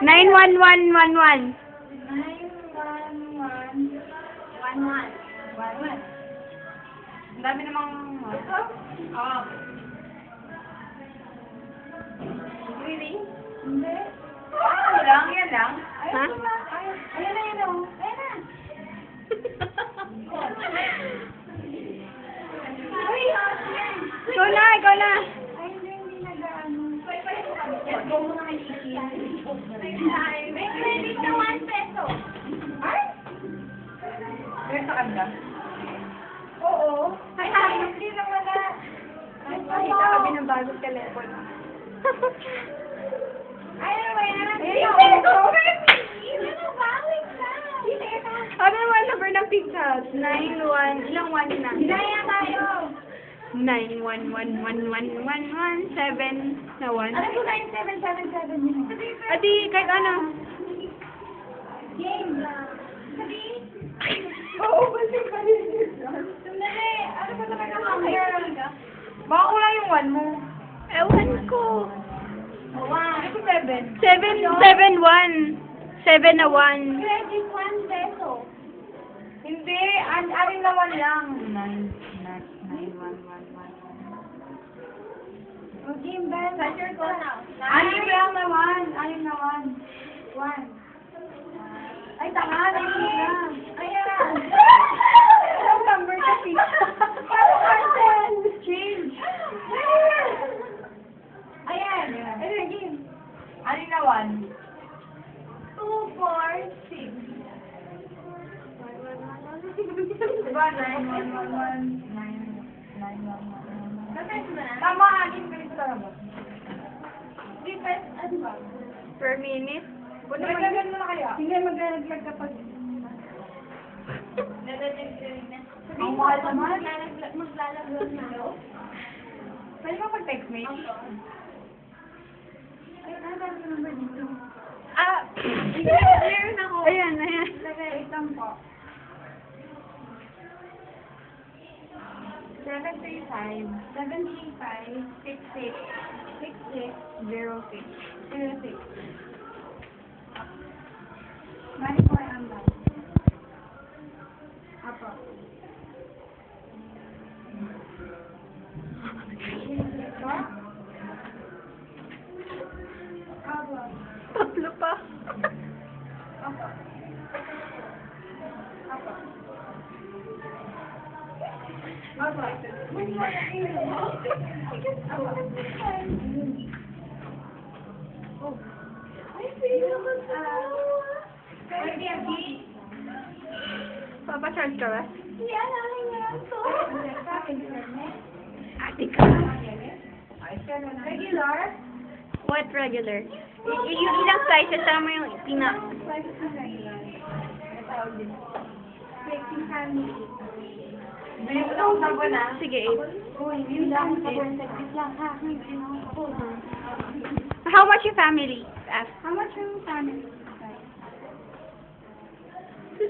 91111. 91111. 11. Ang dami namang... Ito? Oo. Really? Hindi. Ano lang? Yan lang? Ha? Ayun na. Ayun na, yun o. Ayun na. Uy! Ikaw na, ikaw na. Ay, hindi nag-ano. Go mo na kay Iki. May credit na 1 peso. Ay? Meron sa kanda? Oo. Ay, hindi naman na. Nakita kami ng bagong telepono. Ay, ano ba yan? Ayun, Peso! oh. Ano ba? Wait lang. Ano naman number ng Pizza Hut? 91. Ilang one na? Hinaya tayo. 9111117 na 1. Alam ko 9777 yun. Adi, kahit ano. Game lang. Sabi? Oo, balik. Sandali. Ano ba talaga mamaya? Baka kulang yung 1 mo. Ewan ko. Ano ko 7? 771. 7 na 1. Credit 1 peso. Hindi. Arin na 1 lang. 91111. Okay, Ben. Set your goal now. Anim lang na 1. Anim na 1. 1. Ay, tanga. 9 lang. Ayan. Anong number ka, Pizza? Paano cancel? Change. Ayan. Ayan, game. Anim na 1. 2, 4, 6. Diba? 911. 911. Tama, anim minutes ka ba? Depends, ano ba? Per minute? Maglagan mo na kaya? Hindi, maglalaglag kapag... Ang mahal naman. Maglalaglag na daw. Pwede ba pag-text me? Ay, ano ba yung number dito? Ah! Meron ako. Ayan. Wait lang po. 735 66 06. Mari po ang ba? Apo. Ito? Apo. Tatlo pa. Apo. Apo. Apo. Oh. Ay, pila ka sa Papacharge ka ba? yan, aking nga ito. Ate ka. Regular? What regular? Yung ilang slices, alam mo yung pina... Slices na regular. Tawag din. Baking family. Bilog na ba na? Sige, 8. Uy, yun lang. Saglit lang ha. How much your family? Ask. How much yung family?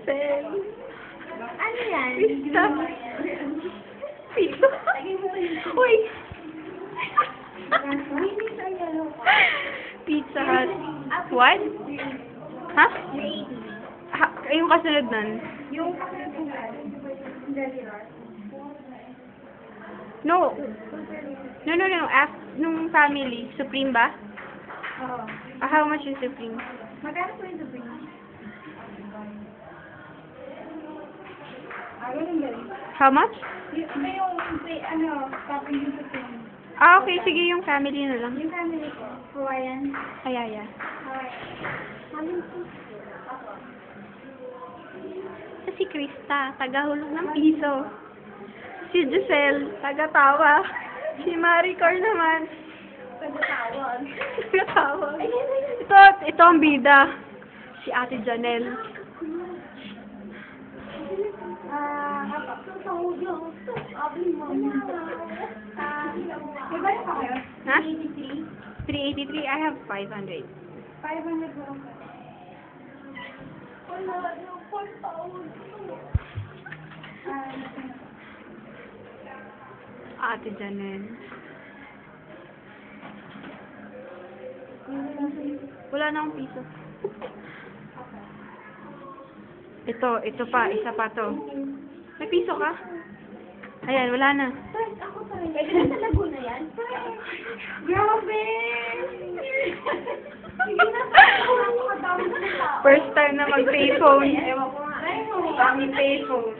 Sel. Ano yan? Pizza. Pizza. Uy. Pizza Hut. What? Ha? Yung kasunod nun? Yung regular. No. No. Ask nung family. Supreme ba? Oo. How much yung Supreme? Magkano po yung Supreme? Ganun galing. How much? Yung topping yung Supreme. Ah, okay. Sige, yung family na lang. Yung family ko, Hawaiian. Ay. Halim po. Si Krista, tagahulog ng piso. Si Giselle, taga-tawa. Si Maricor naman. Pagkatawag. Taga-tawa. Ito ang bida. Si Ate Janelle. Tutawag lang. Sabi mo. May ba pa kayo? Ha? 83? 383. I have 500. 500 mo. Wala yung 4,000. Ate Janelle. Wala na akong piso. Ito pa, isa pa to. May piso ka? Ayan, wala na. Pwede na sa Laguna yan? Grabe! Sige na, First time na mag-payphone. Ewan ko nga. Pang payphone.